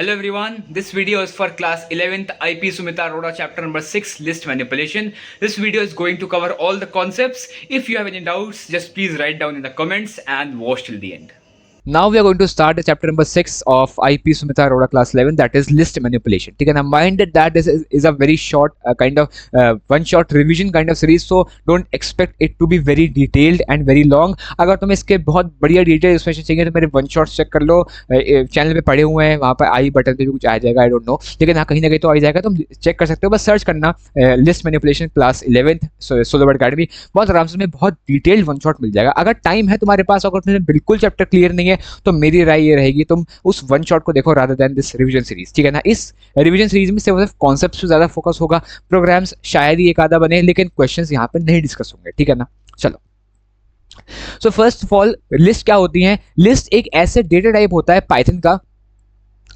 Hello everyone, this video is for class 11th IP Sumita Arora chapter number 6 list manipulation. This video is going to cover all the concepts. If you have any doubts, just please write down in the comments and watch till the end. Now we are going to start chapter number 6 of IP Sumita Arora class 11, that is list manipulation. ठीक है ना, mind that this is a very short kind of one shot revision kind of series, so don't expect it to be very detailed and very long. अगर तुम्हें इसके बहुत बढ़िया detail इसमें चाहिए तो मेरे वन शॉट चेक कर लो, चैनल पे पड़े हुए हैं, वहाँ पर आई बटन पे भी कुछ आ जाएगा, आई डोंट नो, लेकिन हाँ कहीं ना कहीं तो आ जाएगा, तुम चेक कर सकते हो, बस सर्च करना लिस्ट मैनिपुलेशन क्लास 11th सोलोवर्ड अकेडमी, बहुत आराम से बहुत डिटेल्ड वन शॉट मिल जाएगा. अगर टाइम है तुम्हारे पास, अगर तुम्हें बिल्कुल चैप्टर क्लियर नहीं है तो मेरी राय ये रहेगी तुम उस वन शॉट को देखो rather than this revision series. ठीक है ना, इस रिवीजन सीरीज में सिर्फ कॉन्सेप्ट्स पे ज्यादा फोकस होगा, प्रोग्राम्स शायद ही एक आधा बने, लेकिन क्वेश्चंस यहाँ पे नहीं डिस्कस होंगे. ठीक है ना, चलो. So first of all list क्या होती है? लिस्ट एक ऐसे डेटा टाइप होता है पाइथन का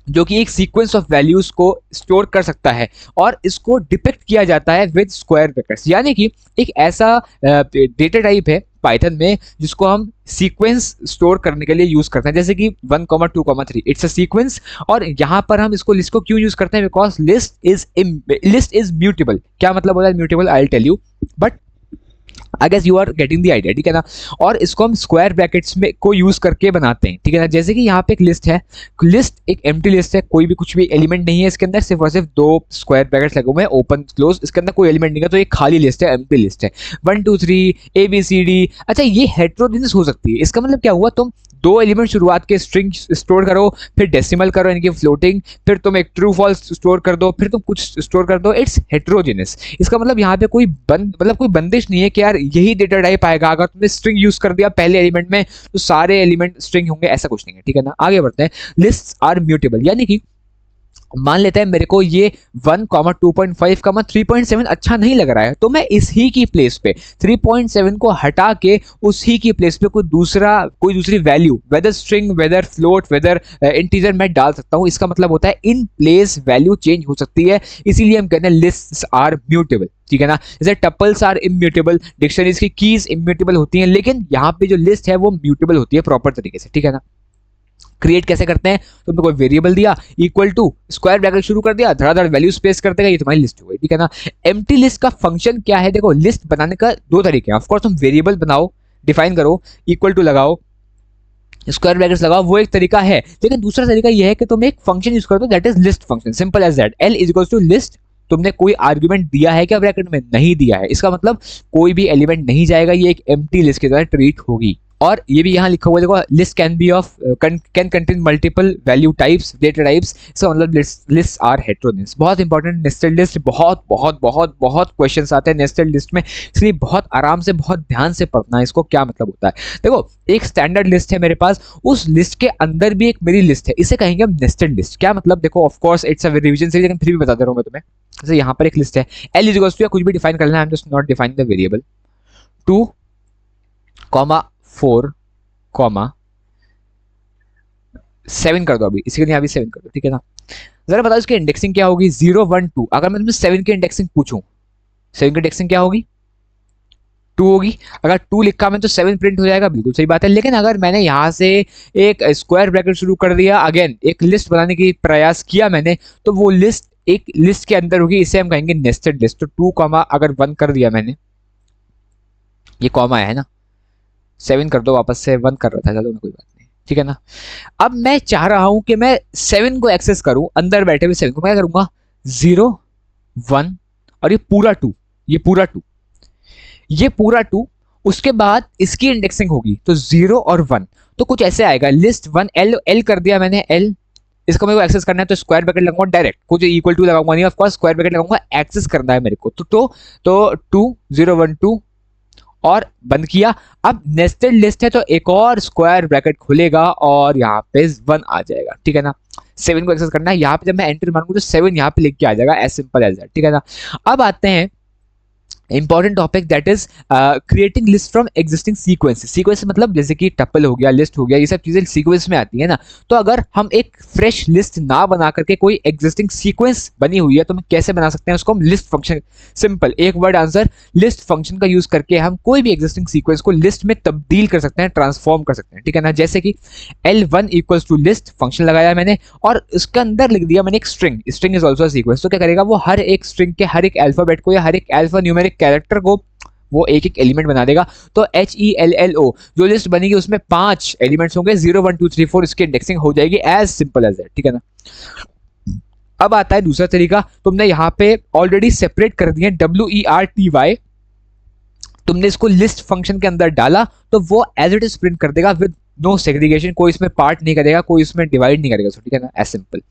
जो कि एक सीक्वेंस ऑफ वैल्यूज को स्टोर कर सकता है और इसको डिपिक्ट किया जाता है विद स्क्वायर ब्रैकेट्स. यानी कि एक ऐसा डेटा टाइप है पाइथन में जिसको हम सीक्वेंस स्टोर करने के लिए यूज करते हैं, जैसे कि 1, 2, 3 इट्स अ सीक्वेंस. और यहां पर हम इसको लिस्ट को क्यों यूज करते हैं? Because list is mutable. क्या मतलब होता है mutable? I will tell you, but I guess you are getting the idea. ठीक है ना, और इसको हम स्क्वायर ब्रैकेट्स में को यूज करके बनाते हैं. ठीक है ना, जैसे कि यहाँ पे एक लिस्ट है, लिस्ट एक एम्प्टी लिस्ट है, कोई भी कुछ भी एलिमेंट नहीं है इसके अंदर, सिर्फ और सिर्फ दो स्क्वायर ब्रैकेट्स लगे हुए हैं ओपन क्लोज, इसके अंदर कोई एलिमेंट नहीं है, तो एक खाली लिस्ट है, एम्प्टी लिस्ट है. 1, 2, 3 ABCD. अच्छा, ये हेटेरोजेनस हो सकती है. इसका मतलब क्या हुआ? तुम दो एलिमेंट शुरुआत के स्ट्रिंग स्टोर करो, फिर डेसिमल करो यानी कि फ्लोटिंग, फिर तुम एक ट्रू फॉल्स स्टोर कर दो, फिर तुम कुछ स्टोर कर दो. It's heterogeneous. इसका मतलब यहाँ पे कोई कोई बंदिश नहीं है कि यार यही डेटा टाइप आएगा. अगर तुमने स्ट्रिंग यूज कर दिया पहले एलिमेंट में तो सारे एलिमेंट स्ट्रिंग होंगे, ऐसा कुछ नहीं है. ठीक है ना, आगे बढ़ते हैं. लिस्ट्स आर म्यूटेबल, यानी कि मान लेते हैं मेरे को ये 1, 2.5, 3.7 अच्छा नहीं लग रहा है, तो मैं इसी की प्लेस पे 3.7 को हटा के उसी की प्लेस पे कोई दूसरी value, whether string, whether float, whether integer मैं डाल सकता हूं. इसका मतलब होता है इन प्लेस वैल्यू चेंज हो सकती है, इसीलिए हम कहते हैं लिस्ट्स आर म्यूटेबल. ठीक है ना, जैसे टपल्स आर इम्यूटेबल, डिक्शनरीज की कीज इम्यूटेबल होती हैं, लेकिन यहाँ पे जो लिस्ट है वो म्यूटेबल होती है प्रॉपर तरीके से. ठीक है ना, क्रिएट कैसे करते हैं? तुमने कोई वेरिएबल दिया, इक्वल टू स्क्वायर ब्रैकेट शुरू कर दिया, धड़ाधड़ वैल्यू स्पेस करते गए, ये तुम्हारी लिस्ट हो गई. ठीक है ना, एम्प्टी लिस्ट का फंक्शन क्या है? देखो, लिस्ट बनाने का दो तरीके हैं. ऑफ कोर्स तुम वेरिएबल बनाओ, डिफाइन करो, इक्वल टू लगाओ, स्क्वायर ब्रैकेट्स लगाओ, वो एक तरीका है. लेकिन दूसरा तरीका यह है कि तुम एक फंक्शन यूज करो, that is list function. Simple as that. L is equal to list. तुमने कोई आर्गुमेंट दिया है क्या ब्रैकेट में? नहीं दिया है, इसका मतलब कोई भी एलिमेंट नहीं जाएगा, ये एक एम्प्टी लिस्ट की तरह ट्रीट होगी. और ये भी यहाँ लिखा हुआ देखो, list can be of can contain multiple value types, data types. इसका मतलब लिस्ट आर हेटेरोजेनस. बहुत इंपॉर्टेंट नेस्टेड लिस्ट, बहुत बहुत बहुत बहुत क्वेश्चंस आते हैं नेस्टेड लिस्ट में, इसलिए बहुत आराम से बहुत ध्यान से पढ़ना है इसको, क्या मतलब होता है. देखो, एक स्टैंडर्ड लिस्ट है मेरे पास, उस लिस्ट के अंदर भी एक मेरी लिस्ट है, इसे कहेंगे हम नेस्टेड लिस्ट. क्या मतलब? देखो, of course it's a revision series, लेकिन फिर भी बता दे रहा हूं मैं तुम्हें. जैसे यहाँ पर एक लिस्ट है, L इज इक्वल्स टू, कुछ भी डिफाइन करना है, I am just not defining the variable, 2, 4, 7 कर दो. अभी इसके लिए अभी 7 कर दो. ठीक है ना, जरा बताओ इसकी इंडेक्सिंग क्या होगी? 0, 1, 2. अगर मैं तुम्हें 7 की इंडेक्सिंग पूछूं, 7 की इंडेक्सिंग क्या होगी? 2 होगी. अगर 2 लिखा मैं तो 7 प्रिंट हो जाएगा, बिल्कुल सही बात है. लेकिन अगर मैंने यहां से एक स्क्वायर ब्रैकेट शुरू कर दिया, अगेन एक लिस्ट बनाने की प्रयास किया मैंने, तो वो लिस्ट एक लिस्ट के अंदर होगी, इसे हम कहेंगे नेस्टेड लिस्ट. तो 2, अगर 1 कर दिया मैंने, ये कॉमा है ना, 7 कर दो, वापस से 1 कर रहा था, चलो कोई बात नहीं. ठीक है ना, अब मैं चाह रहा हूं कि मैं 7 को एक्सेस करूं, अंदर बैठे हुए 7 को. मैं क्या करूंगा? 0, 1 और ये पूरा 2, ये पूरा 2, ये पूरा 2. उसके बाद इसकी इंडेक्सिंग होगी, तो 0 और 1, तो कुछ ऐसे आएगा. लिस्ट 1, L कर दिया मैंने, L. इसको मेरे को एक्सेस करना है तो स्क्वायर ब्रैकेट लगाऊंगा डायरेक्ट, कुछ इक्वल टू लगाऊंगा नहीं, ऑफ कोर्स स्क्वायर ब्रैकेट लगाऊंगा, एक्सेस करना है मेरे को. तो 2, 0, 1, 2 और बंद किया. अब नेस्टेड लिस्ट है तो एक और स्क्वायर ब्रैकेट खुलेगा और यहाँ पे 1 आ जाएगा. ठीक है ना, 7 को एक्सेस करना है, यहाँ पे जब मैं एंटर मारूंगा तो 7 यहाँ पे लिख के आ जाएगा, एज सिंपल एज दैट. ठीक है ना, अब आते हैं important topic that is creating list from existing sequence. Sequence मतलब जैसे कि टपल हो गया, लिस्ट हो गया, ये सब चीजें सीक्वेंस में आती है ना। तो अगर हम एक फ्रेश लिस्ट ना बना करके कोई एग्जिस्टिंग सीक्वेंस बनी हुई है तो हम कैसे बना सकते हैं उसको? हम लिस्ट फंक्शन, सिंपल एक वर्ड आंसर, लिस्ट फंक्शन का यूज करके हम कोई भी एग्जिस्टिंग सीक्वेंस को लिस्ट में तब्दील कर सकते हैं, ट्रांसफॉर्म कर सकते हैं, ठीक है ना। जैसे कि L1 equals to list function लगाया मैंने और उसके अंदर लिख दिया मैंने एक string, string is also sequence. तो क्या करेगा वो? हर एक स्ट्रिंग के हर एक अल्फाबेट को या हर एक अल्फा न्यूमेरिक कैरेक्टर को वो एक एक एलिमेंट बना देगा। तो HELLO जो लिस्ट बनेगी उसमें 5 एलिमेंट्स होंगे, 0 1 2 3 4, इसकी इंडेक्सिंग हो जाएगी, एज सिंपल एज दैट, ठीक है ना। अब आता है दूसरा तरीका, तुमने यहाँ पे ऑलरेडी सेपरेट कर दिए WERTY, तुमने इसको लिस्ट फंक्शन के अंदर डाला तो वो एज इट इज प्रिंट कर देगा विद नो सेग्रीगेशन, कोई इसमें पार्ट नहीं करेगा, कोई इसमें डिवाइड नहीं करेगा, ठीक है ना, एज सिंपल।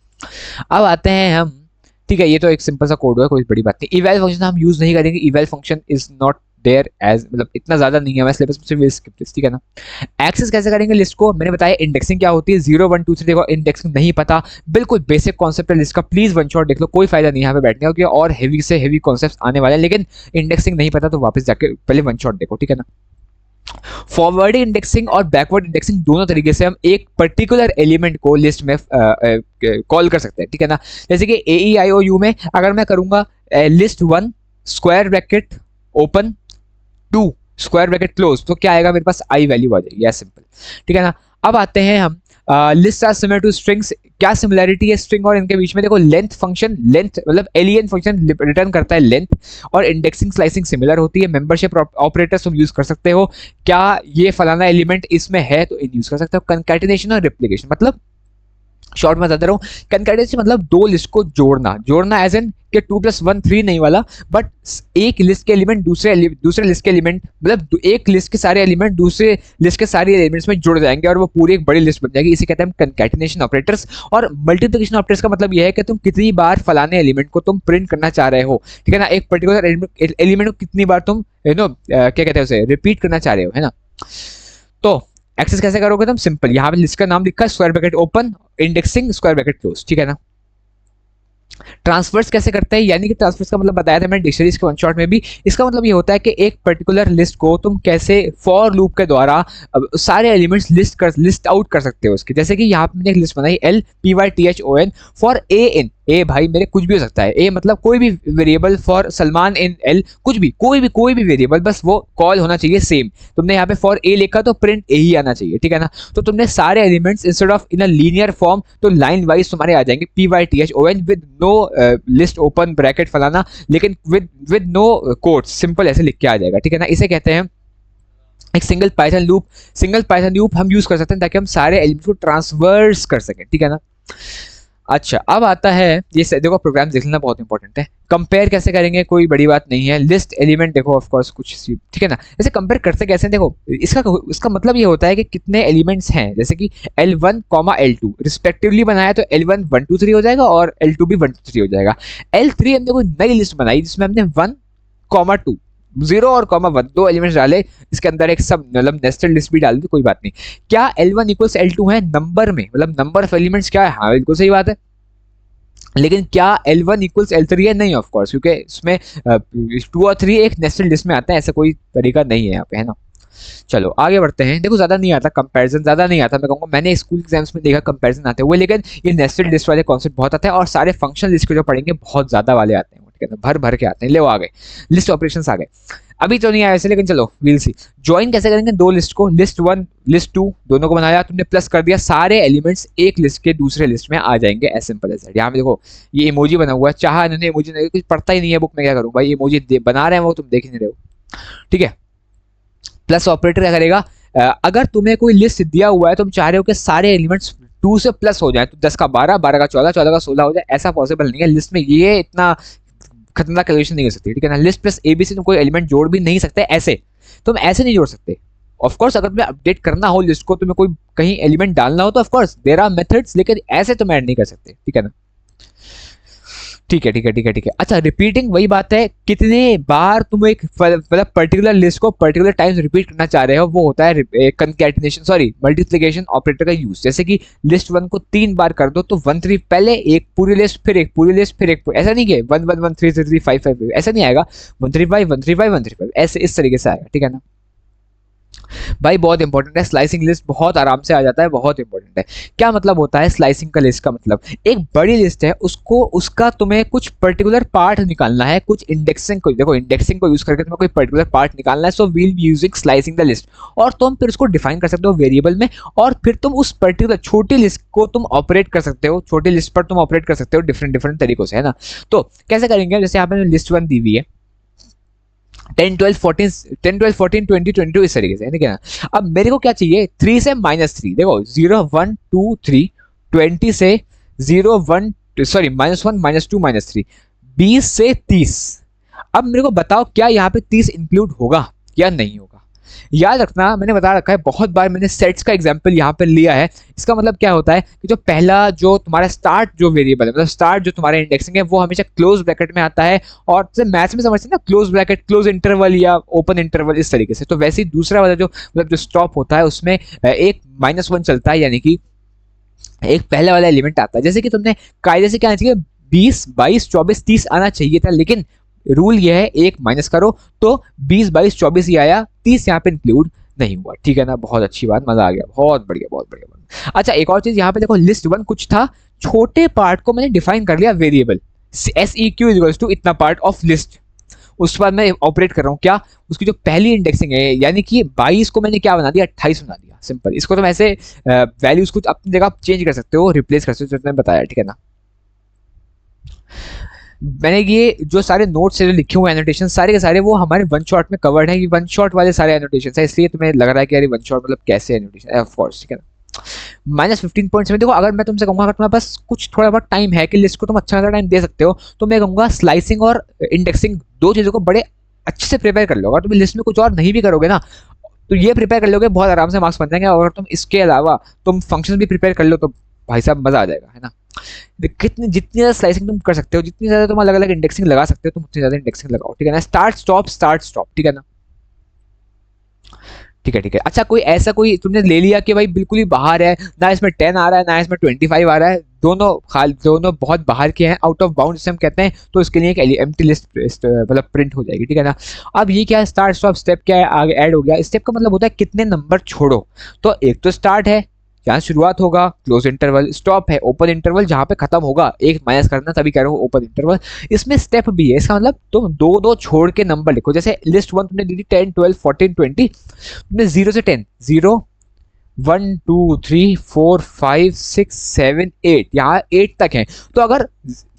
अब आते हैं हम, ठीक है, ये तो एक सिंपल सा कोड है, कोई बड़ी बात नहीं। इवैल फंक्शन हम यूज नहीं करेंगे, eval function is not there as, मतलब इतना ज्यादा नहीं है हमारे सिलेबस में, सिर्फ स्किप दिस, ठीक है ना। एक्सेस कैसे करेंगे लिस्ट को? मैंने बताया इंडेक्सिंग क्या होती है, 0 1 2 3, देखो इंडेक्सिंग नहीं पता, बिल्कुल बेसिक कॉन्सेप्ट है लिस्ट का, प्लीज वन शॉट देख लो, कोई फायदा नहीं है यहाँ पे बैठने का क्योंकि और हेवी से हेवी कॉन्सेप्ट आने वाले हैं, लेकिन इंडेक्सिंग नहीं पता तो वापस जाके पहले वन शॉट देखो, ठीक है ना। फॉरवर्ड इंडेक्सिंग और बैकवर्ड इंडेक्सिंग दोनों तरीके से हम एक पर्टिकुलर एलिमेंट को लिस्ट में कॉल कर सकते हैं, ठीक है ना। जैसे कि AEIOU में अगर मैं करूंगा list 1 square bracket open 2 square bracket close, तो क्या आएगा मेरे पास? आई वैल्यू आ जाएगी, सिंपल, ठीक है ना। अब आते हैं हम list are similar to strings, क्या सिमिलैरिटी है स्ट्रिंग और इनके बीच में? देखो लेंथ फंक्शन, लेंथ मतलब एलियन फंक्शन रिटर्न करता है लेंथ, और इंडेक्सिंग स्लाइसिंग सिमिलर होती है। मेंबरशिप ऑपरेटर्स तुम यूज कर सकते हो, क्या ये फलाना एलिमेंट इसमें है तो इन यूज कर सकते हो। कंकैटिनेशन और रिप्लिकेशन मतलब, शॉर्ट में बता रहा हूँ, कंकैटिनेशन मतलब दो लिस्ट को जोड़ना, जोड़ना एज एन कि 2 + 1 3 नहीं वाला, बट एक लिस्ट के एलिमेंट दूसरे लिस्ट के एलिमेंट, मतलब एक लिस्ट के सारे एलिमेंट दूसरे लिस्ट के सारे एलिमेंट्स में जुड़ जाएंगे और वो पूरी एक बड़ी लिस्ट बन जाएगी, इसे कहते हैं कंकैटिनेशन ऑपरेटर्स। और मल्टीप्लिकेशन ऑपरेटर्स का मतलब यह है कि तुम कितनी बार फलाने एलिमेंट को तुम प्रिंट करना चाह रहे हो, ठीक है ना, एक पर्टिकुलर एलिमेंट को कितनी बार तुम क्या कहते हैं उसे रिपीट करना चाह रहे हो, है ना। तो एक्सेस कैसे करोगे तुम? सिंपल, यहाँ पे लिस्ट का नाम लिखा है square bracket open, indexing square bracket close, ठीक है ना। ट्रांसफर्स कैसे करते हैं? यानी कि ट्रांसफर्स का मतलब बताया था मैंने डिक्शनरीज के वन शॉट में भी, इसका मतलब ये होता है कि एक पर्टिकुलर लिस्ट को तुम कैसे फॉर लूप के द्वारा सारे एलिमेंट्स लिस्ट आउट कर सकते हो उसके। जैसे कि यहाँ पे मैंने एक लिस्ट बनाई LPYTHON फॉर A in, ए भाई मेरे कुछ भी हो सकता है, ए मतलब कोई भी variable, for Salman in L, कुछ भी कोई भी वेरिएबल, बस वो कॉल होना चाहिए सेम। तुमने यहाँ पे फॉर ए लिखा तो प्रिंट ए ही आना चाहिए, ठीक है ना। तो तुमने सारे elements instead of in a linear form तो लाइन वाइज तुम्हारे आ जाएंगे PYTHON with no list open bracket फलाना, लेकिन विद नो कोट्स, सिंपल ऐसे लिख के आ जाएगा, ठीक है ना। इसे कहते हैं एक single Python loop. Single Python loop हम यूज कर सकते हैं ताकि हम सारे एलिमेंट्स को ट्रांसवर्स कर सकें, ठीक है ना। अच्छा, अब आता है ये देखो प्रोग्राम देख लेना बहुत इंपॉर्टेंट है। कंपेयर कैसे करेंगे? कोई बड़ी बात नहीं है, लिस्ट एलिमेंट देखो ऑफ कोर्स कुछ, ठीक है ना। जैसे कंपेयर करते कैसे? देखो इसका मतलब ये होता है कि कितने एलिमेंट्स हैं, जैसे कि L1, L2 रिस्पेक्टिवली बनाया तो L1 1 2 3 हो जाएगा और L2 भी 1 2 3 हो जाएगा। L3 हमने कोई नई लिस्ट बनाई जिसमें हमने 1, 2 0 और 1 दो एलिमेंट्स डाले, इसके अंदर एक सब मतलब नेस्टेड लिस्ट भी डाल दी, कोई बात नहीं। क्या L1 इक्वल्स L2 है नंबर में, मतलब नंबर ऑफ एलिमेंट्स क्या है? हाँ बिल्कुल सही बात है। लेकिन क्या L1 इक्वल्स L3 है? नहीं ऑफ कोर्स, क्योंकि इसमें 2 और 3 एक नेस्टेड लिस्ट में आता है, ऐसा कोई तरीका नहीं है यहाँ पे, है ना। चलो आगे बढ़ते हैं। देखो ज्यादा नहीं आता कंपैरिजन, ज्यादा नहीं आता, मैं कहूँगा मैंने स्कूल एग्जाम्स में देखा कंपैरिजन आते हुए, लेकिन ये नेस्टेड लिस्ट वाले कॉन्सेप्ट बहुत आते हैं और सारे फंक्शन लिस्ट के जो पढ़ेंगे बहुत ज्यादा वाले आते हैं, ठीक है ना, भर भर के आते हैं। ले वो आ गए लिस्ट ऑपरेशंस आ गए, अभी तो नहीं आया ऐसे, लेकिन चलो वील सी। ज्वाइन कैसे करेंगे दो लिस्ट को? लिस्ट 1 लिस्ट 2 दोनों को बनाया तुमने, प्लस कर दिया, सारे एलिमेंट्स एक लिस्ट के दूसरे लिस्ट में आ जाएंगे, एज सिंपल एज दैट। यहाँ पे देखो ये इमोजी बना हुआ है, चाहा इन्होंने इमोजी नहीं, कुछ पढ़ता ही नहीं है बुक में, क्या करूँ भाई, इमोजी बना रहे हैं वो तुम देख ही नहीं रहे हो, ठीक है। प्लस ऑपरेटर क्या करेगा? अगर तुम्हें कोई लिस्ट दिया हुआ है, तुम चाह रहे हो कि सारे एलिमेंट्स 2 से प्लस हो जाए, तो 10 का 12, 12 का 14, 14 का 16 हो जाए, ऐसा पॉसिबल नहीं है लिस्ट में, ये इतना खतरनाक कैलकुलेशन नहीं कर सकती, ठीक है ना। लिस्ट प्लस ABC तुम कोई एलिमेंट जोड़ भी नहीं सकते, ऐसे तुम ऐसे नहीं जोड़ सकते। ऑफ कोर्स अगर तुम्हें अपडेट करना हो लिस्ट को, तुम्हें कोई कहीं एलिमेंट डालना हो तो of course there are methods, लेकिन ऐसे तुम ऐड नहीं कर सकते, ठीक है ना। ठीक है ठीक है ठीक है ठीक है। अच्छा, रिपीटिंग वही बात है, कितने बार तुम एक मतलब पर्टिकुलर लिस्ट को पर्टिकुलर टाइम्स रिपीट करना चाह रहे हो, वो होता है कंकैटिनेशन सॉरी मल्टीप्लिकेशन ऑपरेटर का यूज। जैसे कि लिस्ट 1 को 3 बार कर दो तो 1 3 पहले एक पूरी लिस्ट, फिर एक पूरी लिस्ट, फिर एक ऐसा नहीं कि 1 1 1 3 3 3 5 5 ऐसा नहीं आएगा, 1 3 5 1 3 5 1 3 5 ऐसे इस तरीके से आएगा, ठीक है ना भाई। बहुत इंपॉर्टेंट है, स्लाइसिंग लिस्ट बहुत आराम से आ जाता है, बहुत इंपॉर्टेंट है। क्या मतलब होता है स्लाइसिंग का लिस्ट का मतलब, एक बड़ी लिस्ट है उसको उसका तुम्हें कुछ पर्टिकुलर पार्ट निकालना है, कुछ इंडेक्सिंग को, देखो इंडेक्सिंग को यूज करके तुम्हें कोई पर्टिकुलर पार्ट निकालना है, so we'll be using slicing the list. और तुम फिर उसको डिफाइन कर सकते हो वेरिएबल में, और फिर तुम उस पर्टिकुलर छोटी लिस्ट को तुम ऑपरेट कर सकते हो, छोटी लिस्ट पर तुम ऑपरेट कर सकते हो डिफरेंट डिफरेंट तरीकों से, है ना। तो कैसे करेंगे, जैसे यहाँ पे लिस्ट 1 दी हुई है 10 12 14 10 12 14 20 22 इस तरीके से, ठीक है ना। अब मेरे को क्या चाहिए, 3 से -3, देखो 0 1 2 3, 20 से 0 1 सॉरी -1 -2 -3, 20 से 30। अब मेरे को बताओ क्या यहाँ पे 30 इंक्लूड होगा या नहीं होगा। याद रखना मैंने बता रखा है बहुत बार, मैंने सेट्स का एग्जांपल यहाँ पे लिया है। इसका मतलब क्या होता है कि जो पहला जो तुम्हारा स्टार्ट जो वेरिएबल है, मतलब स्टार्ट जो तुम्हारा इंडेक्सिंग है, वो हमेशा क्लोज ब्रैकेट में आता है। और जैसे मैथ्स में समझते हैं ना, क्लोज ब्रैकेट क्लोज इंटरवल या ओपन इंटरवल इस तरीके से, तो वैसे ही दूसरा वाला जो मतलब जो स्टॉप होता है उसमें एक -1 चलता है, यानी कि एक पहले वाला एलिमेंट आता है। जैसे कि तुमने कायदे से क्या आना चाहिए, 20 22 24 30 आना चाहिए था, लेकिन रूल ये है एक माइनस करो तो 20 22 24 ही आया, 30 यहाँ पे इंक्लूड नहीं हुआ, ठीक है ना। बहुत अच्छी बात, मजा आ गया, बहुत बढ़िया बहुत बढ़िया। अच्छा, एक और चीज यहाँ पे देखो, लिस्ट 1 कुछ था, छोटे पार्ट को मैंने डिफाइन कर लिया वेरिएबल SEQ इक्वल्स टू इतना पार्ट ऑफ लिस्ट। उसके बाद मैं ऑपरेट कर रहा हूँ क्या, उसकी जो पहली इंडेक्सिंग है, यानी कि 22 को मैंने क्या बना दिया, 28 बना दिया, सिंपल। इसको तुम ऐसे वैल्यूज को अपनी जगह चेंज कर सकते हो, रिप्लेस कर सकते हो, जो मैंने बताया, ठीक है ना। मैंने ये जो सारे नोट्स है जो लिखे हुए एनोटेशन सारे के सारे वो हमारे वन शॉट में कवर्ड है, ये वन शॉट वाले सारे एनोटेशन है, इसलिए तुम्हें लग रहा है कि यार वन शॉट मतलब कैसे एनोटेशन, ऑफ कोर्स, ठीक है ना। -15.7, देखो अगर मैं तुमसे कहूंगा अगर तुम्हारे पास कुछ थोड़ा बहुत टाइम है कि लिस्ट को तुम अच्छा खासा टाइम दे सकते हो, तो मैं कहूंगा स्लाइसिंग और इंडेक्सिंग दो चीजों को बड़े अच्छे से प्रिपेयर कर लो। अगर तुम लिस्ट में कुछ और नहीं भी करोगे ना, तो ये प्रिपेयर कर लोगे, बहुत आराम से मार्क्स बन जाएंगे। और तुम इसके अलावा तुम फंक्शन भी प्रिपेयर कर लो तो भाई साहब मजा आ जाएगा, है ना। कितनी जितनी ज्यादा स्लाइसिंग तुम कर सकते हो, जितनी ज्यादा तुम अलग अलग इंडेक्सिंग लगा सकते हो, तुम उतनी ज्यादा इंडेक्सिंग लगाओ, ठीक है ना। स्टार्ट स्टॉप, ठीक है ना, ठीक है ठीक है। अच्छा, कोई ऐसा कोई तुमने ले लिया कि भाई बिल्कुल ही बाहर है, ना इसमें 10 आ रहा है ना इसमें 25 आ रहा है, दोनों बहुत बाहर के हैं, आउट ऑफ बाउंड जिसे हम कहते हैं, तो इसके लिए एक एम्प्टी लिस्ट मतलब प्रिंट हो जाएगी, ठीक है ना। अब ये क्या है, स्टार्ट स्टॉप स्टेप क्या है, आगे ऐड हो गया। स्टेप का मतलब होता है कितने नंबर छोड़ो, तो एक तो स्टार्ट है जहाँ शुरुआत होगा, क्लोज इंटरवल, स्टॉप है ओपन इंटरवल जहाँ पे खत्म होगा, एक माइनस करना, तभी कह रहा हूँ ओपन इंटरवल। इसमें स्टेप भी है, इसका मतलब तुम दो दो छोड़ के नंबर लिखो। जैसे लिस्ट 1 तुमने दी थी 10 12 14 20, तुमने 0 से 10, 0 1 2 3 4 5 6 7 8, यहाँ 8 तक है। तो अगर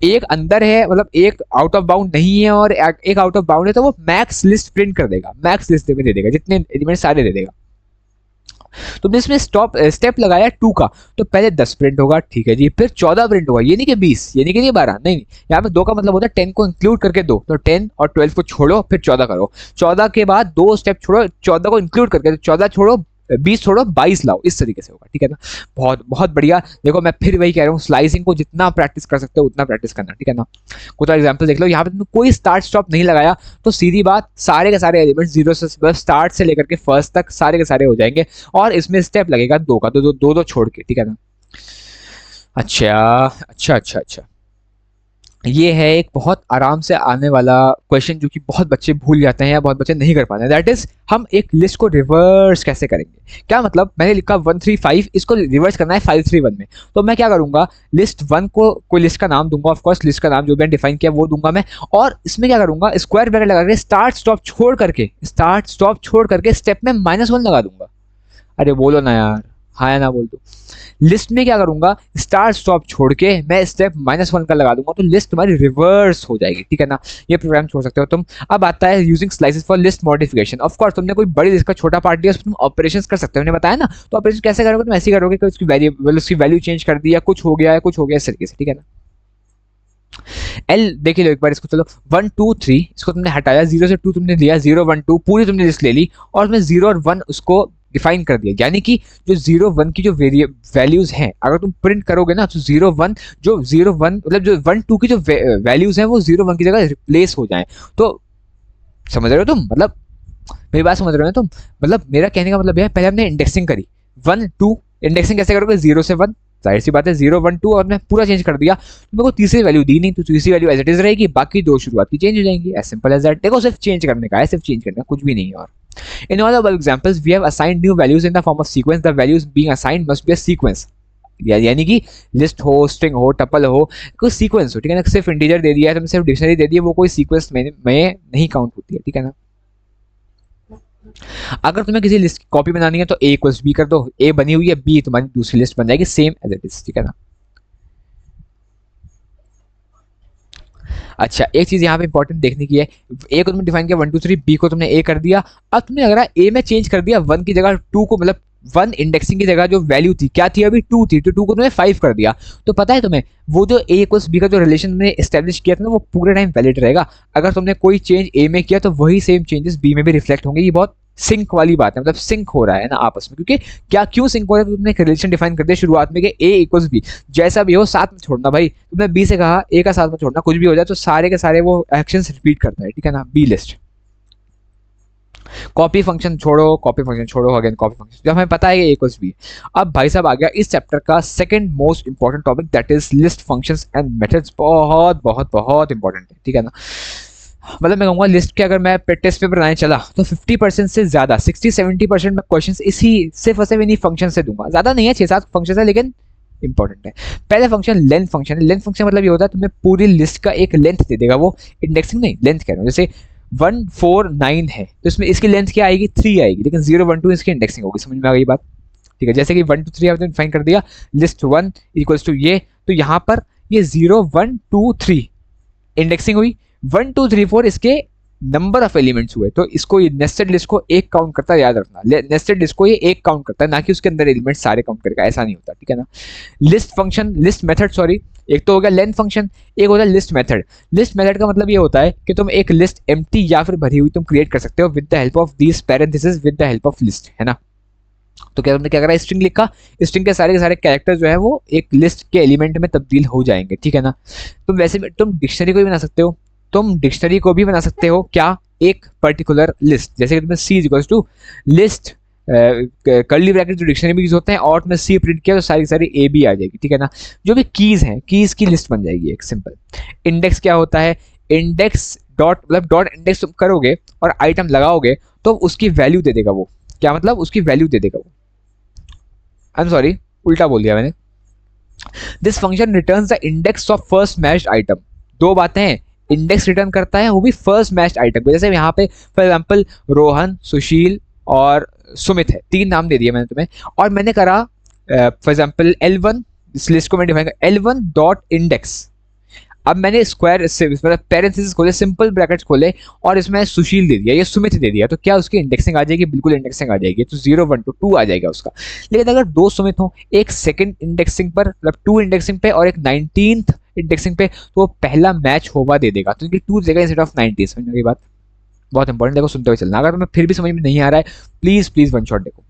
एक अंदर है मतलब एक आउट ऑफ बाउंड नहीं है और एक आउट ऑफ बाउंड है, तो वो मैक्स लिस्ट प्रिंट कर देगा, मैक्स लिस्ट में दे देगा, जितने एलिमेंट सारे दे देगा। तुमने इसमें स्टेप लगाया 2 का, तो पहले 10 प्रिंट होगा, ठीक है जी, फिर 14 प्रिंट होगा, ये नहीं कि 20, ये नहीं कि 12, नहीं नहीं, यहाँ पे 2 का मतलब होता है 10 को इंक्लूड करके 2, तो 10 और 12 को छोड़ो फिर 14 करो, 14 के बाद 2 स्टेप छोड़ो, 14 को इंक्लूड करके, तो 14 छोड़ो 20 छोड़ो 22 लाओ, इस तरीके से होगा, ठीक है ना। बहुत बहुत बढ़िया। देखो मैं फिर वही कह रहा हूँ, स्लाइसिंग को जितना प्रैक्टिस कर सकते हो उतना प्रैक्टिस करना, ठीक है ना। कुछ एग्जांपल देख लो, यहाँ पे तुमने कोई स्टार्ट स्टॉप नहीं लगाया, तो सीधी बात सारे के सारे एलिमेंट जीरो से स्टार्ट से लेकर के फर्स्ट तक सारे के सारे हो जाएंगे, और इसमें स्टेप लगेगा 2 का, तो दो छोड़ के, ठीक है ना। अच्छा अच्छा अच्छा अच्छा, ये है एक बहुत आराम से आने वाला क्वेश्चन जो कि बहुत बच्चे भूल जाते हैं या बहुत बच्चे नहीं कर पाते हैं, दैट इज हम एक लिस्ट को रिवर्स कैसे करेंगे। क्या मतलब, मैंने लिखा 135, इसको रिवर्स करना है 531 में, तो मैं क्या करूंगा, लिस्ट 1 को कोई लिस्ट का नाम दूंगा, ऑफकोर्स लिस्ट का नाम जो मैंने डिफाइन किया वो दूंगा मैं, और इसमें क्या करूंगा, स्क्वायर ब्रैकेट लगा के स्टार्ट स्टॉप छोड़ करके स्टेप में -1 लगा दूंगा। अरे बोलो ना यार, हाँ या ना बोल दो। लिस्ट में क्या करूंगा, स्टार्ट स्टॉप छोड़ के मैं स्टेप -1 का लगा दूंगा, तो लिस्ट तुम्हारी रिवर्स हो जाएगी, ठीक है ना। ये प्रोग्राम छोड़ सकते हो तुम। अब आता है using slices for list modification. Of course तुमने कोई बड़ी लिस्ट का छोटा पार्ट लिया, उसमें तुम ऑपरेशंस कर सकते हो, मैंने बताया ना। तो ऑपरेशन कैसे करोगे, तुम ऐसे ही करोगे कि उसकी वैल्यू चेंज कर दी, या कुछ हो गया इस तरीके से, ठीक है ना। एल देख लो एक बार इसको, चलो 1 2 3 इसको तुमने हटाया, 0 से 2 तुमने लिया, 0 1 2 पूरी तुमने लिस्ट ले ली, और तुमने 0 और 1 उसको डिफाइन कर दिया, यानी कि जो 0 1 की जो वैल्यूज हैं अगर तुम प्रिंट करोगे ना तो 0 1 जो 0 1 मतलब जो 1 2 की जो वैल्यूज हैं वो 0 1 की जगह रिप्लेस हो जाएं। तो समझ रहे हो तुम, मतलब मेरी बात समझ रहे हो ना तुम, मतलब मेरा कहने का मतलब यह है पहले हमने इंडेक्सिंग करी 1 2, इंडेक्सिंग कैसे करोगे 0 से 1, जाहिर सी बात है 0 1 2 और मैं पूरा चेंज कर दिया तो मेरे को तीसरी वैल्यू दी नहीं, तो तीसरी वैल्यू एज इट इज रहेगी, बाकी दो शुरुआत की चेंज हो जाएंगी, एज सिंपल एज दैट। देखो सिर्फ चेंज करने का है, सिर्फ चेंज करना कुछ भी नहीं है। और in all the examples we have assigned new values in the form of sequence, the values being assigned must be a sequence, यानी कि लिस्ट हो, स्ट्रिंग हो, टपल हो, कोई सीक्वेंस हो, ठीक है ना। सिर्फ इंटीजर दे दिया है तुमने, सिर्फ डिक्शनरी दे दी है, वो कोई सीक्वेंस में नहीं काउंट होती है, ठीक है ना। अगर तुम्हें किसी लिस्ट की कॉपी बनानी है तो ए इक्वल्स बी कर दो, ए बनी हुई है, बी तुम्हारी दूसरी लिस्ट बन जाएगी सेम एज इट इज, ठीक है ना। अच्छा एक चीज यहाँ पे इंपॉर्टेंट देखने की है, ए को तुमने डिफाइन किया 1 2 3, बी को तुमने ए कर दिया, अब तुमने अगर ए में चेंज कर दिया 1 की जगह 2 को, मतलब 1 इंडेक्सिंग की जगह जो वैल्यू थी क्या थी अभी 2 थी, तो 2 को तुमने 5 कर दिया, तो पता है तुम्हें वो जो ए इक्वल्स बी का जो रिलेशन तुमने एस्टेब्लिश किया था ना वो पूरे टाइम वैलिड रहेगा। अगर तुमने कोई चेंज ए में किया तो वही सेम चेंजेस बी में भी रिफ्लेक्ट होंगे। ये बहुत सिंक वाली बात है, मतलब सिंक हो रहा है ना आपस में, क्योंकि क्या क्यों सिंक हो रहा है, तुमने एक रिलेशन डिफाइन कर दिया शुरुआत में कि ए इक्वल्स बी, जैसा भी हो साथ में छोड़ना भाई, तुमने बी से कहा ए का साथ में छोड़ना, कुछ भी हो जाए तो सारे के सारे वो एक्शंस रिपीट करता है, ठीक है ना। बी लिस्ट कॉपी फंक्शन छोड़ो, कॉपी फंक्शन छोड़ो, अगेन कॉपी फंक्शन, जब हमें पता है कि इक्वल्स बी। अब भाई साहब आ गया इस चैप्टर का second most important topic, that is list functions and methods. बहुत बहुत बहुत इंपॉर्टेंट है, ठीक है ना। मतलब मैं कहूँगा लिस्ट के अगर मैं टेस्ट पेपर बनाने चला तो 50% से ज्यादा 60-70% में क्वेश्चंस इसी सिर्फ और सिर्फ इन्हीं फंक्शन से दूंगा। ज्यादा नहीं है, 6-7 फंक्शन है लेकिन इंपॉर्टेंट है। पहले फंक्शन लेंथ फंक्शन है। लेंथ फंक्शन मतलब ये होता है तुम्हें पूरी लिस्ट का एक लेंथ दे देगा, वो इंडेक्सिंग नहीं लेंथ कह रहा हूँ। जैसे 1 4 9 है तो इसमें इसकी लेंथ क्या आएगी 3 आएगी, लेकिन 0 1 2 इसकी इंडेक्सिंग होगी। समझ में आ गई बात, ठीक है। जैसे कि 1 2 3 आपने डिफाइन कर दिया, लिस्ट 1 इक्वल्स टू ये, तो यहाँ पर ये 0 1 2 3 इंडेक्सिंग हुई, 1 2 3 4 इसके नंबर ऑफ एलिमेंट्स हुए, तो इसको ये नेस्टेड लिस्ट को एक काउंट करता है, याद रखना। नेस्टेड लिस्ट को ये एक काउंट करता है, ना कि उसके अंदर एलिमेंट सारे काउंट करेगा, ऐसा नहीं होता, ठीक है ना। List function, list method sorry, एक तो हो गया लेंथ फंक्शन, एक होता है लिस्ट मेथड। लिस्ट मेथड का मतलब ये होता है कि तुम एक लिस्ट एम्प्टी या फिर भरी हुई तुम क्रिएट कर सकते हो with the help of these parenthesis with the help of list, है ना। तो क्या तुमने क्या करा, स्ट्रिंग लिखा, स्ट्रिंग के सारे कैरेक्टर जो है वो एक लिस्ट के एलिमेंट में तब्दील हो जाएंगे, ठीक है ना। तुम वैसे भी तुम डिक्शनरी को भी बना सकते हो, तुम डिक्शनरी को भी बना सकते हो क्या, एक पर्टिकुलर लिस्ट, जैसे कि तुम्हें C equals to list curly bracket जो डिक्शनरी में यूज होते हैं, और तुमने सी प्रिंट किया तो सारी सारी ए बी आ जाएगी, ठीक है ना। जो भी कीज हैं, कीज की लिस्ट बन जाएगी एक सिंपल। इंडेक्स क्या होता है, इंडेक्स डॉट मतलब डॉट इंडेक्स तुम करोगे और आइटम लगाओगे तो उसकी वैल्यू दे देगा वो, क्या मतलब उसकी वैल्यू दे देगा वो, आई एम सॉरी उल्टा बोल दिया मैंने। This function returns the index of first matched item. दो बातें हैं, इंडेक्स रिटर्न करता है वो भी फर्स्ट मैच्ड आइटम, जैसे यहाँ पे फॉर एग्जांपल रोहन, सुशील और सुमित है, 3 नाम दे दिए मैंने तुम्हें, और मैंने करा फॉर एग्जांपल L1, इस लिस्ट को मैं डिफाइन कर L1 डॉट इंडेक्स। अब मैंने स्क्वायर से मतलब पेरेंथेसिस खोले, सिंपल ब्रैकेट्स खोले और इसमें सुशील दे दिया, ये सुमित दे दिया, तो क्या उसकी इंडेक्सिंग आ जाएगी, बिल्कुल इंडेक्सिंग आ जाएगी, तो 0 1 2 आ जाएगा उसका। लेकिन अगर 2 सुमित हो, एक सेकंड इंडेक्सिंग पर मतलब 2 इंडेक्सिंग पे और एक 19th इंडेक्सिंग पे, तो वो पहला मैच होगा दे देगा, तो 2 देगा इंस्टेड ऑफ 19। समझ में बात, बहुत इंपॉर्टेंट, देखो सुनते हुए चलना। अगर तुम्हें फिर भी समझ में नहीं आ रहा है प्लीज प्लीज वन शॉट देखो।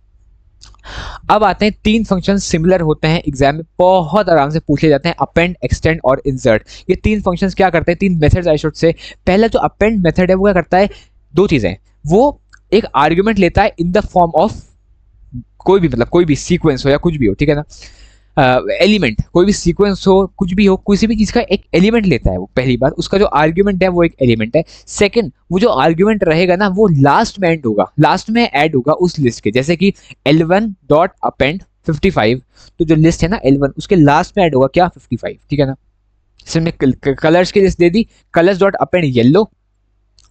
अब आते हैं 3 फंक्शन सिमिलर होते हैं, एग्जाम में बहुत आराम से पूछे जाते हैं, अपेंड, एक्सटेंड और इंसर्ट। ये 3 फंक्शंस क्या करते हैं, 3 मेथड्स आई शुड से। पहला जो अपेंड मेथड है वो क्या करता है, 2 चीजें, वो एक आर्गुमेंट लेता है इन द फॉर्म ऑफ कोई भी, मतलब कोई भी सीक्वेंस हो या कुछ भी हो, ठीक है ना, एलिमेंट, कोई भी सीक्वेंस हो, कुछ भी हो, किसी भी चीज का एक एलिमेंट लेता है वो, पहली बात। उसका जो आर्ग्यूमेंट है वो एक एलिमेंट है। सेकंड, वो जो आर्ग्यूमेंट रहेगा ना वो लास्ट में एंड होगा, लास्ट में ऐड होगा उस लिस्ट के, जैसे कि L1 डॉट अपेंड 55, तो जो लिस्ट है ना L1 उसके लास्ट में ऐड होगा क्या 55, ठीक है ना। इसमें कलर्स की लिस्ट दे दी, कलर्स डॉट अपेंड येलो,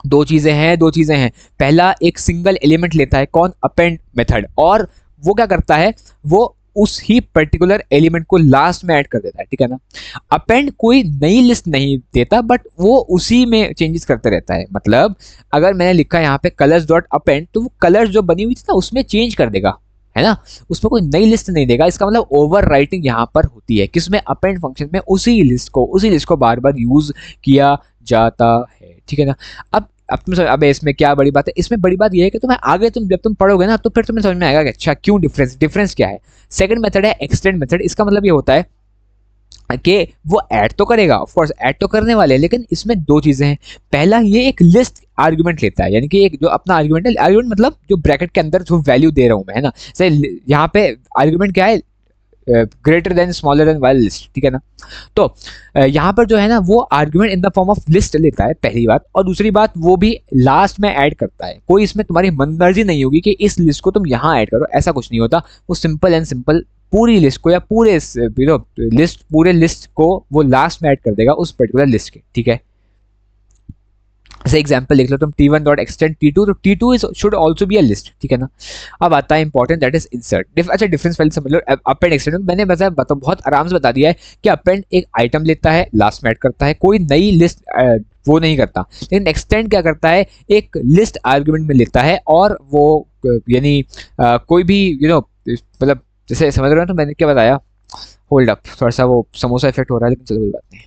दो चीजें हैं। पहला एक सिंगल एलिमेंट लेता है, कौन, अपेंड मेथड, और वो क्या करता है, वो उस ही पर्टिकुलर एलिमेंट को लास्ट में ऐड कर देता है, ठीक है ना। अपेंड कोई नई लिस्ट नहीं देता, बट वो उसी में चेंजेस करते रहता है। मतलब अगर मैंने लिखा यहाँ पे कलर्स डॉट अपेंड, तो वो कलर्स जो बनी हुई थी ना उसमें चेंज कर देगा, है ना, उसमें कोई नई लिस्ट नहीं देगा। इसका मतलब ओवर राइटिंग यहाँ पर होती है, किसमें, अपेंड फंक्शन में उसी लिस्ट को बार बार यूज किया जाता है, ठीक है ना। अब अब अबे इसमें क्या बड़ी बात है, इसमें बड़ी बात ये है कि तुम्हें आगे जब तुम पढ़ोगे ना तो फिर तुम्हें समझ में आएगा कि अच्छा क्यों डिफरेंस क्या है। सेकंड मेथड है एक्सटेंड मेथड। इसका मतलब ये होता है कि वो ऐड तो करेगा, ऑफ कोर्स ऐड तो करने वाले हैं, लेकिन इसमें दो चीजें हैं। पहला, ये एक लिस्ट आर्गुमेंट लेता है, यानी कि एक जो अपना आर्गुमेंट है, आर्गुमेंट मतलब जो ब्रैकेट के अंदर जो वैल्यू दे रहा हूं मैं, है ना। जैसे यहाँ पे आर्गुमेंट क्या है, greater than smaller than while list, ठीक है ना। तो यहाँ पर जो है ना वो argument in the form of list लेता है, पहली बात। और दूसरी बात, वो भी लास्ट में ऐड करता है। कोई इसमें तुम्हारी मनमर्जी नहीं होगी कि इस लिस्ट को तुम यहाँ ऐड करो, ऐसा कुछ नहीं होता। वो सिंपल एंड सिंपल पूरी लिस्ट को या पूरे लिस्ट को वो लास्ट में ऐड कर देगा उस पर्टिकुलर लिस्ट के, ठीक है। जैसे एग्जांपल देख लो तुम t1 डॉट एक्सटेंड t2, तो t2 is should also be a list, ठीक है ना। अब आता है इंपॉर्टेंट, दैट इज इंसर्ट। अच्छा डिफरेंस पहले समझ लो। अपेंड एक्सटेंड मैंने बताया बहुत आराम से बता दिया है कि अपेंड एक आइटम लेता है, लास्ट में ऐड करता है, कोई नई लिस्ट वो नहीं करता। लेकिन एक्सटेंड क्या करता है, एक लिस्ट आर्गुमेंट में लेता है और वो यानी कोई भी मतलब जैसे समझ रहे हो तो मैंने क्या बताया, होल्ड अप, थोड़ा सा वो समोसा इफेक्ट हो रहा है, लेकिन चलो कोई बात नहीं।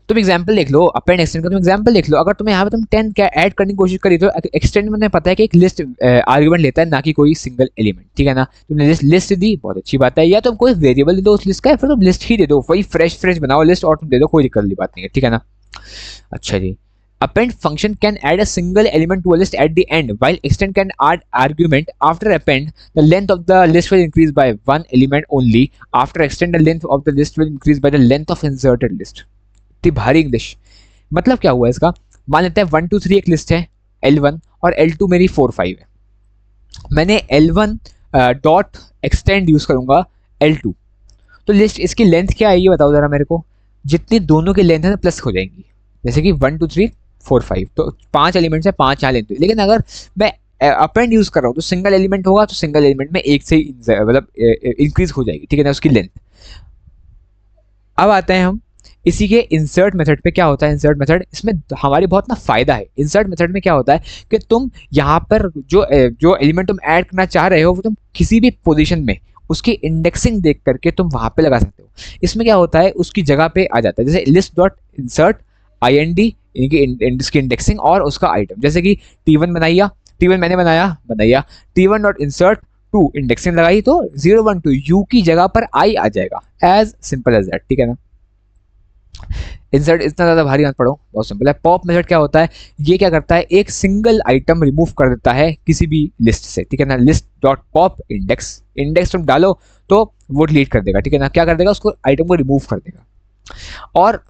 तुम एग्जांपल देख लो, अपेंड एक्सटेंड का तुम एग्जांपल देख लो। अगर तुम्हें यहाँ पे तुम 10 क्या ऐड करने की कोशिश करी तो एक्सटेंड में पता है कि एक लिस्ट आर्गुमेंट लेता है, ना कि कोई सिंगल एलिमेंट, ठीक है ना। तुमने लिस्ट दी, बहुत अच्छी बात है। या तुम कोई वेरिएबल दे दो उस लिस्ट का, फिर तुम लिस्ट ही दे दो, वही फ्रेश बनाओ लिस्ट और तुम दे दो, कोई दिक्कत वाली बात नहीं है, ठीक है ना। अच्छा जी, append function can add a single element to a list at the end, while extend can add argument. After append, the length of the list will increase by one element only. After extend, the length of the list will increase by the length of inserted list. इतनी भारी English, मतलब क्या हुआ इसका। मान लेते हैं 1 2 3 एक लिस्ट है L1 और L2 मेरी 4 5 है। मैंने L1 डॉट एक्सटेंड यूज करूंगा L2, तो लिस्ट इसकी लेंथ क्या है ये बताओ जरा मेरे को। जितनी दोनों की लेंथ है प्लस हो जाएंगी, जैसे कि 1 2 3 4 5, तो 5 एलिमेंट्स है, 5 यहाँ लेंथ। लेकिन अगर मैं अपेंड यूज कर रहा हूँ तो सिंगल एलिमेंट होगा, तो सिंगल एलिमेंट में एक से मतलब इंक्रीज हो जाएगी, ठीक है ना, उसकी लेंथ। अब आते हैं हम इसी के इंसर्ट मेथड पे। क्या होता है इंसर्ट मेथड, इसमें हमारी बहुत ना फायदा है। इंसर्ट मेथड में क्या होता है कि तुम यहाँ पर जो एलिमेंट तुम ऐड करना चाह रहे हो वो तुम किसी भी पोजीशन में उसकी इंडेक्सिंग देख करके तुम वहां पे लगा सकते हो। इसमें क्या होता है, उसकी जगह पे आ जाता है, जैसे लिस्ट डॉट इंसर्ट IND, इसकी इंडेक्सिंग और उसका आइटम। जैसे कि T1 बनाइया, T1 मैंने बनाया T1 dot insert to, indexing लगाई तो 0 1 2 U की जगह पर I आ जाएगा, एज सिंपल एज दैट, ठीक है ना। इंसर्ट इतना ज्यादा भारी मत पढ़ो, बहुत सिंपल है। पॉप मेथड क्या होता है, ये क्या करता है, एक सिंगल आइटम रिमूव कर देता है किसी भी लिस्ट से, ठीक है ना। लिस्ट डॉट पॉप इंडेक्स तुम डालो तो वो डिलीट कर देगा, ठीक है ना। क्या कर देगा, उसको आइटम को रिमूव कर देगा। और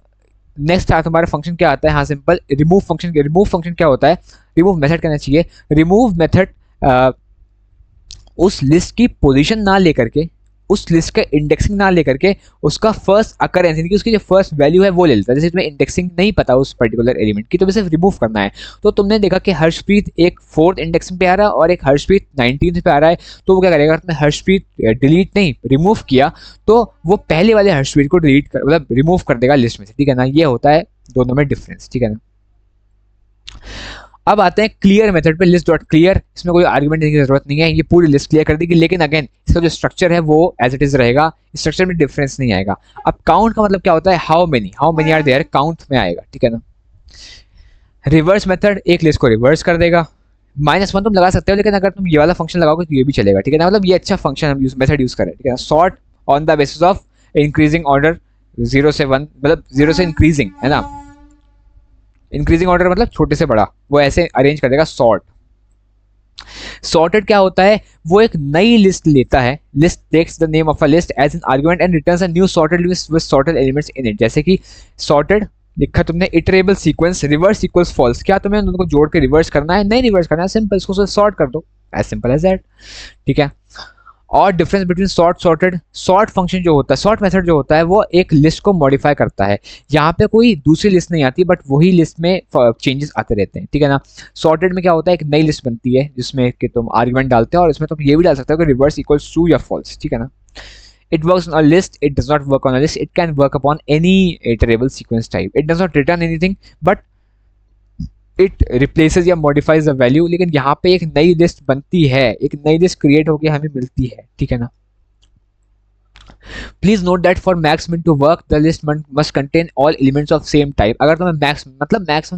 नेक्स्ट तुम्हारा फंक्शन क्या आता है, हाँ simple, remove function. Remove function क्या होता है, रिमूव मेथड कहना चाहिए। रिमूव मेथड उस लिस्ट की पोजीशन ना लेकर के, उस लिस्ट का इंडेक्सिंग ना लेकर के, उसका फर्स्ट अकरेंस यानी कि उसकी जो फर्स्ट वैल्यू है वो ले लेता है। जैसे तुम्हें इंडेक्सिंग नहीं पता उस पर्टिकुलर एलिमेंट की, तो सिर्फ रिमूव करना है। तो तुमने देखा कि हर्षप्रीत एक 4th इंडेक्सिंग पे आ रहा है और एक हर्षप्रीत 19th पे आ रहा है, तो वो क्या करेगा, तुमने हर्षप्रीत डिलीट नहीं रिमूव किया तो वो पहले वाले हर्षप्रीत को डिलीट कर मतलब रिमूव कर देगा लिस्ट में से, ठीक है ना। ये होता है दोनों में डिफरेंस, ठीक है ना। अब आते हैं क्लियर मेथड पे, लिस्ट डॉट क्लियर। इसमें कोई आर्गुमेंट देने की जरूरत नहीं है, ये पूरी लिस्ट क्लियर कर देगी। लेकिन अगेन इसका जो स्ट्रक्चर है वो एज इट इज रहेगा, स्ट्रक्चर में डिफरेंस नहीं आएगा। अब काउंट का मतलब क्या होता है, how many are there, count में आएगा, ठीक है ना। रिवर्स मेथड एक लिस्ट को रिवर्स कर देगा। -1 तुम लगा सकते हो, लेकिन अगर तुम ये वाला फंक्शन लगाओगे तो ये भी चलेगा, ठीक है ना। मतलब ये अच्छा फंक्शन हम मेथड यूज करें, ठीक है ना। Sort on the basis of increasing order 0 से 1, मतलब 0 से इंक्रीजिंग, है ना। इंक्रीजिंग ऑर्डर मतलब छोटे से बड़ा, वो ऐसे अरेंज कर देगा। सॉर्टेड क्या होता है, वो एक नई लिस्ट लेता है। List takes the name of a list as an argument and returns a new sorted list with sorted elements in it. जैसे कि सॉर्टेड लिखा तुमने, iterable sequence, reverse equals false. क्या तुम्हें उनको जोड़ के रिवर्स करना है, नहीं रिवर्स करना है, सिंपल इसको सॉर्ट कर दो, एज सिंपल एज दैट, ठीक है। और difference between sorted, sort function जो होता है, सॉर्ट मेथड जो होता है वो एक लिस्ट को मॉडिफाई करता है। यहाँ पे कोई दूसरी लिस्ट नहीं आती, बट वही लिस्ट में चेंजेस आते रहते हैं, ठीक है ना। सॉर्टेड में क्या होता है, एक नई लिस्ट बनती है जिसमें कि तुम आर्गुमेंट डालते हो और इसमें तुम ये भी डाल सकते हो कि रिवर्स इक्वल्स ट्रू या फॉल्स, ठीक है ना। It works on a list. It does not work on a list. It can work upon any iterable sequence type. It does not return anything, but it replaces या modifies the value. लेकिन यहाँ पे एक नई list बनती है, एक नई लिस्ट क्रिएट होकर हमें मिलती है, ठीक है ना। Please note that for max min to work the list must contain all elements of same type. अगर तुम्हें मैक्स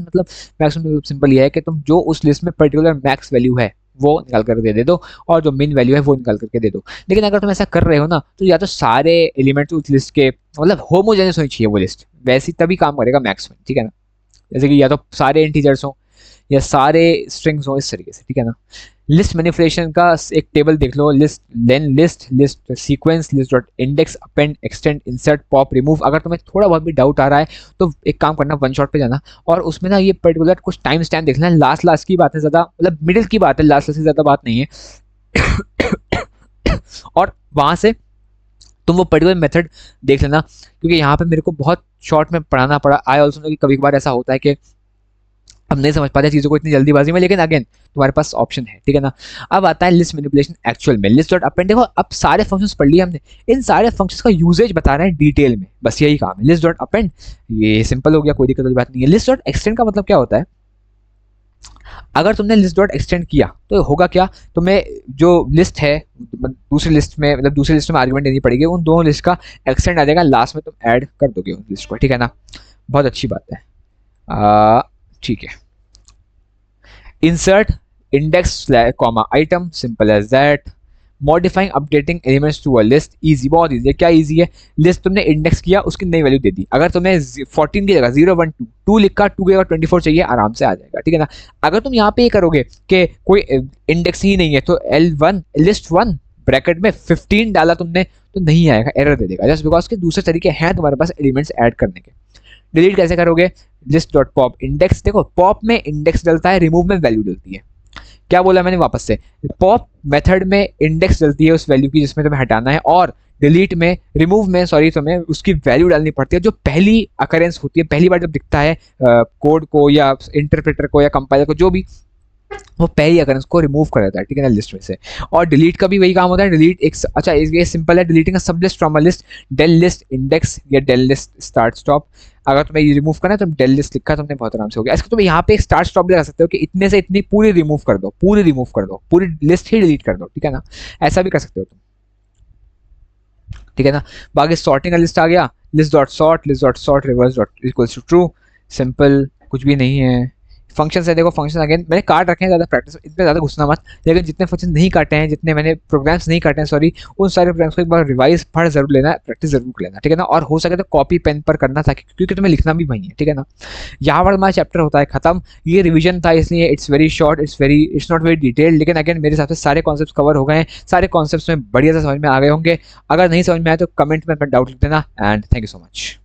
सिंपल ये है कि तुम जो उस लिस्ट में पर्टिकुलर मैक्स वैल्यू है वो निकाल करके दे दो और जो मिन वैल्यू है वो निकाल करके दे दो। लेकिन अगर तुम ऐसा कर रहे हो ना तो या तो सारे एलिमेंट्स उस लिस्ट के मतलब होमोजेनियस होनी चाहिए वो लिस्ट, वैसी तभी काम करेगा मैक्स में, ठीक है ना। जैसे कि या तो सारे इंटीजर्स हों या सारे स्ट्रिंग्स हो, इस तरीके से, ठीक है ना। लिस्ट मैनिपुलेशन का एक टेबल देख लो, list len list list sequence list dot index append extend insert pop remove. अगर तुम्हें थोड़ा बहुत भी डाउट आ रहा है तो एक काम करना, वन शॉट पे जाना और उसमें ना ये पर्टिकुलर कुछ टाइम स्टैम्प देखना। लास्ट की बात है, ज़्यादा मतलब मिडिल की बात है, लास्ट से ज़्यादा बात नहीं है। और वहाँ से तुम वो पर्टिकुलर मेथड देख लेना, क्योंकि यहाँ पे मेरे को बहुत शॉर्ट में पढ़ाना पड़ा। आई ऑल्सो नो कि कभी कभार ऐसा होता है कि हम नहीं समझ पाते चीज़ों को इतनी जल्दीबाजी में, लेकिन अगेन तुम्हारे पास ऑप्शन है, ठीक है ना। अब आता है लिस्ट मैनिपुलेशन एक्चुअल में। लिस्ट डॉट अपेंड, देखो अब सारे फंक्शंस पढ़ लिए हमने, इन सारे फंक्शंस का यूजेज बता रहे हैं डिटेल में, बस यही काम है। लिस्ट डॉट अपेंड ये सिंपल हो गया, कोई दिक्कत वाली बात नहीं है। लिस्ट डॉट एक्सटेंड का मतलब क्या होता है, अगर तुमने लिस्ट डॉट एक्सटेंड किया तो होगा क्या, तुम्हें जो लिस्ट है दूसरी लिस्ट में, मतलब दूसरी लिस्ट में आर्गुमेंट देनी पड़ेगी, उन दोनों लिस्ट का एक्सटेंड आ जाएगा, लास्ट में तुम ऐड कर दोगे उस लिस्ट को, ठीक है ना। बहुत अच्छी बात है, ठीक है। insert index comma item, simple as that। Modifying updating elements to a list, easy, बहुत इजी है। क्या इजी है, लिस्ट तुमने इंडेक्स किया उसकी नई वैल्यू दे दी, अगर तुम्हें 14 की जगह 0 1 2 2 लिखा, 2 की जगह 24 चाहिए, आराम से आ जाएगा, ठीक है ना। अगर तुम यहाँ पे ये करोगे कि कोई इंडेक्स ही नहीं है तो L1 लिस्ट 1 ब्रैकेट में 15 डाला तुमने तो नहीं आएगा, एरर दे देगा, जस्ट बिकॉज के दूसरे तरीके हैं तुम्हारे पास एलिमेंट्स ऐड करने के। डिलीट कैसे करोगे, लिस्ट डॉट पॉप इंडेक्स, देखो पॉप में इंडेक्स डलता है, रिमूव में वैल्यू डलती है। क्या बोला मैंने वापस से, पॉप मेथड में इंडेक्स डलती है उस वैल्यू की जिसमें तुम्हें हटाना है, और डिलीट में, रिमूव में सॉरी, तुम्हें उसकी वैल्यू डालनी पड़ती है जो पहली अकरेंस होती है, पहली बार जब दिखता है कोड को या इंटरप्रेटर को या कंपाइलर को, जो भी, वो पहली अकरेंस को रिमूव कर देता है, ठीक है ना, लिस्ट में से। और डिलीट का भी वही काम होता है, डिलीट एक, अच्छा ये सिंपल है, deleting a sub list from a list, del list index या डेल लिस्ट स्टार्ट स्टॉप। अगर तुम्हें ये रिमूव करना है तो डेल लिस्ट लिखा, तुमने बहुत आराम से हो गया। इसको तुम यहाँ पे एक स्टार्ट स्टॉप भी लगा सकते हो कि इतने से इतनी पूरी रिमूव कर दो, पूरी रिमूव कर दो, पूरी लिस्ट ही डिलीट कर दो, ठीक है ना, ऐसा भी कर सकते हो तुम, ठीक है ना। बाकी सॉर्टिंग का लिस्ट आ गया, list dot sort reverse dot equals to true, simple, कुछ भी नहीं है। फंक्शन है, देखो फंक्शन अगेन मैंने काट रखे हैं, ज़्यादा प्रैक्टिस इतने ज़्यादा घुसना मत, लेकिन जितने फंक्शन नहीं काटे हैं, जितने मैंने प्रोग्राम्स नहीं काटे हैं सॉरी, उन सारे प्रोग्राम्स को एक बार रिवाइज पढ़ जरूर लेना, प्रैक्टिस जरूर कर लेना, ठीक है ना। और हो सके तो कॉपी पेन पर करना था, क्योंकि तुम्हें लिखना भी वही है, ठीक है ना। यहाँ पर हमारा चैप्टर होता है खत्म, ये रिविजन था इसलिए it's very short, it's not very detailed, लेकिन अगेन मेरे हिसाब से सारे कॉन्सेप्ट कवर हो गए हैं, सारे कॉन्सेप्ट में बढ़िया से समझ में आ गए होंगे। अगर नहीं समझ में आए तो कमेंट में अपना डाउट लिख देना, and thank you so much.